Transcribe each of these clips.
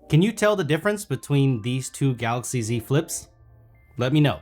Can you tell the difference between these two Galaxy Z Flips? Let me know.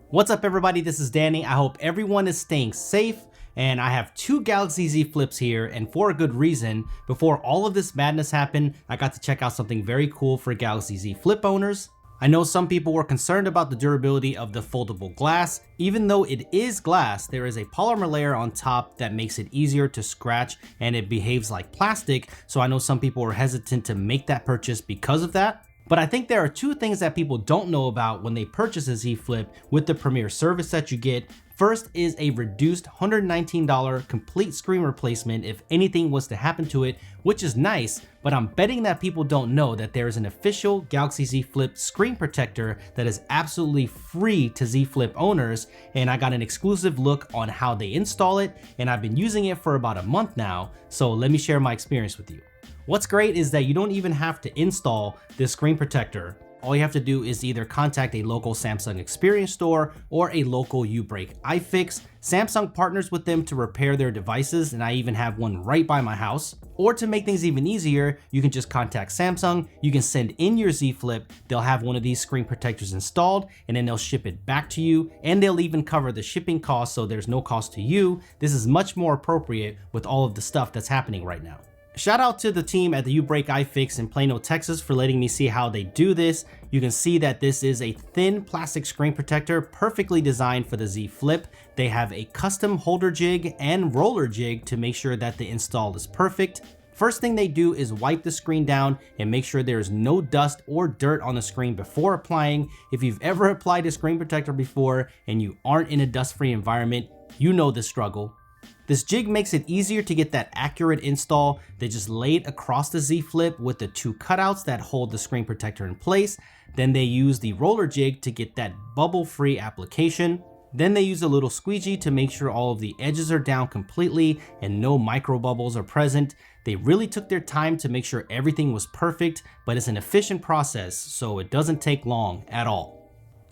What's up everybody, this is Danny. I hope everyone is staying safe, and I have two Galaxy Z Flips here, and for a good reason. Before all of this madness happened, I got to check out something very cool for Galaxy Z Flip owners. I know some people were concerned about the durability of the foldable glass. Even though it is glass, there is a polymer layer on top that makes it easier to scratch and it behaves like plastic, so I know some people were hesitant to make that purchase because of that. But I think there are two things that people don't know about when they purchase a Z Flip with the Premier service that you get. First is a reduced $119 complete screen replacement if anything was to happen to it, which is nice, but I'm betting that people don't know that there is an official Galaxy Z Flip screen protector that is absolutely free to Z Flip owners, and I got an exclusive look on how they install it, and I've been using it for about a month now, so let me share my experience with you. What's great is that you don't even have to install this screen protector. All you have to do is either contact a local Samsung Experience store or a local U-Break iFix. Samsung partners with them to repair their devices, and I even have one right by my house. Or to make things even easier, you can just contact Samsung, you can send in your Z Flip, they'll have one of these screen protectors installed, and then they'll ship it back to you, and they'll even cover the shipping cost, so there's no cost to you. This is much more appropriate with all of the stuff that's happening right now. Shout out to the team at the U-Break iFix in Plano, Texas for letting me see how they do this. You can see that this is a thin plastic screen protector perfectly designed for the Z Flip. They have a custom holder jig and roller jig to make sure that the install is perfect. First thing they do is wipe the screen down and make sure there is no dust or dirt on the screen before applying. If you've ever applied a screen protector before and you aren't in a dust-free environment, you know the struggle. This jig makes it easier to get that accurate install. They just lay it across the Z Flip with the two cutouts that hold the screen protector in place. Then they use the roller jig to get that bubble-free application. Then they use a little squeegee to make sure all of the edges are down completely and no micro bubbles are present. They really took their time to make sure everything was perfect, but it's an efficient process, so it doesn't take long at all.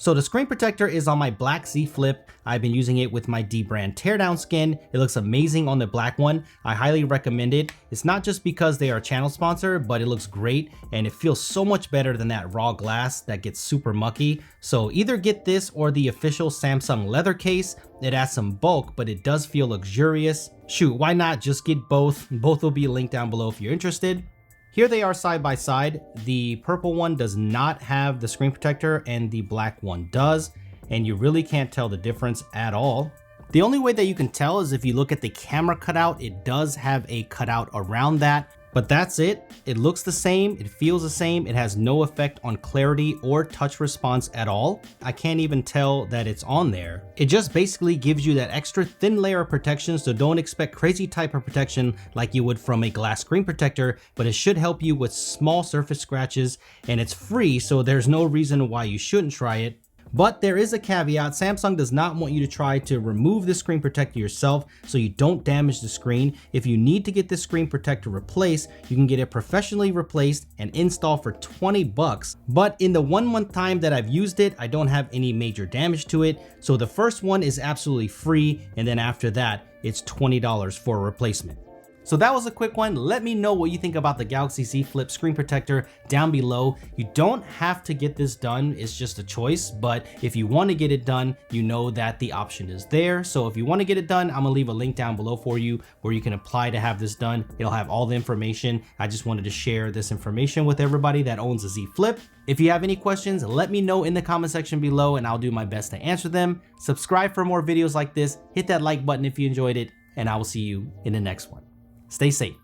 So the screen protector is on my black Z Flip. I've been using it with my D brand teardown skin. It looks amazing on the black one. I highly recommend it. It's not just because they are a channel sponsor, but it looks great and it feels so much better than that raw glass that gets super mucky. So either get this or the official Samsung leather case. It adds some bulk, but it does feel luxurious. Shoot, why not just get both? Both will be linked down below if you're interested. Here they are side by side. The purple one does not have the screen protector and the black one does, and you really can't tell the difference at all. The only way that you can tell is if you look at the camera cutout. It does have a cutout around that, but that's it. It looks the same, it feels the same, it has no effect on clarity or touch response at all. I can't even tell that it's on there. It just basically gives you that extra thin layer of protection, so don't expect crazy type of protection like you would from a glass screen protector, but it should help you with small surface scratches, and it's free, so there's no reason why you shouldn't try it. But there is a caveat. Samsung does not want you to try to remove the screen protector yourself so you don't damage the screen. If you need to get the screen protector replaced, you can get it professionally replaced and installed for 20 bucks. But in the 1 month time that I've used it, I don't have any major damage to it. So the first one is absolutely free, and then after that, it's $20 for a replacement. So that was a quick one. Let me know what you think about the Galaxy Z Flip screen protector down below. You don't have to get this done, it's just a choice, but if you want to get it done, you know that the option is there. So if you want to get it done, I'm gonna leave a link down below for you where you can apply to have this done. It'll have all the information. I just wanted to share this information with everybody that owns a Z Flip. If you have any questions, let me know in the comment section below and I'll do my best to answer them. Subscribe for more videos like this, hit that like button if you enjoyed it, and I will see you in the next one. Stay safe.